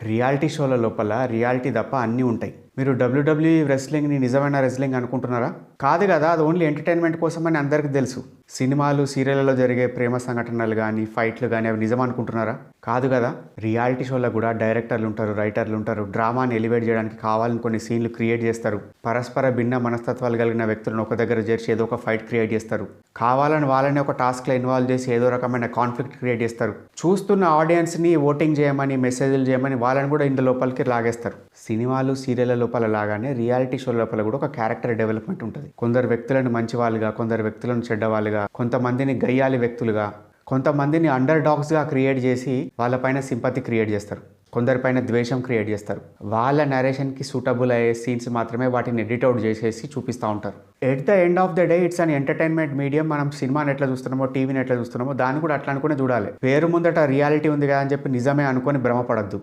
Reality షోల లోపల reality తప్ప అన్నీ ఉంటాయి. మీరు డబ్ల్యూడబ్ల్యూఈ రెస్లింగ్ని నిజమైన రెస్లింగ్ అనుకుంటున్నారా? కాదు కదా, అది ఓన్లీ ఎంటర్టైన్మెంట్ కోసమని అందరికీ తెలుసు. సినిమాలు సీరియళ్లలో జరిగే ప్రేమ సంఘటనలు కానీ ఫైట్లు కానీ అవి నిజం అనుకుంటున్నారా? కాదు కదా. రియాలిటీ షోలో కూడా డైరెక్టర్లు ఉంటారు, రైటర్లు ఉంటారు. డ్రామాని ఎలివేట్ చేయడానికి కావాలని కొన్ని సీన్లు క్రియేట్ చేస్తారు. పరస్పర భిన్న మనస్తత్వాలు కలిగిన వ్యక్తులను ఒక దగ్గర చేర్చి ఏదో ఒక ఫైట్ క్రియేట్ చేస్తారు. కావాలని వాళ్ళని ఒక టాస్క్లో ఇన్వాల్వ్ చేసి ఏదో రకమైన కాన్ఫ్లిక్ట్ క్రియేట్ చేస్తారు. చూస్తున్న ఆడియన్స్ని ఓటింగ్ చేయమని, మెసేజ్లు చేయమని వాళ్ళని కూడా ఇంత లోపలికి లాగేస్తారు. సినిమాలు సీరియళ్ల లోపల లాగానే రియాలిటీ షో లోపల కూడా ఒక క్యారెక్టర్ డెవలప్మెంట్ ఉంటుంది. కొందరు వ్యక్తులను మంచి వాళ్ళుగా, కొందరు వ్యక్తులను చెడ్డవాళ్ళుగా, కొంతమందిని గయ్యాలి వ్యక్తులుగా, కొంతమందిని అండర్ డాగ్స్గా క్రియేట్ చేసి వాళ్ళపైన సింపతి క్రియేట్ చేస్తారు. కొందరిపైన ద్వేషం క్రియేట్ చేస్తారు. వాళ్ళ నరేషన్కి సూటబుల్ అయ్యే సీన్స్ మాత్రమే వాటిని ఎడిట్ అవుట్ చేసేసి చూపిస్తూ ఉంటారు. At the end of the day it's an entertainment medium. మనం సినిమాని ఎట్లా చూస్తున్నామో, టీవీని ఎట్లా చూస్తున్నామో దాన్ని కూడా అట్లా అనుకునే చూడాలి. పేరు ముందట రియాలిటీ ఉంది కదా అని చెప్పి నిజమే అనుకొని భ్రమపడద్దు.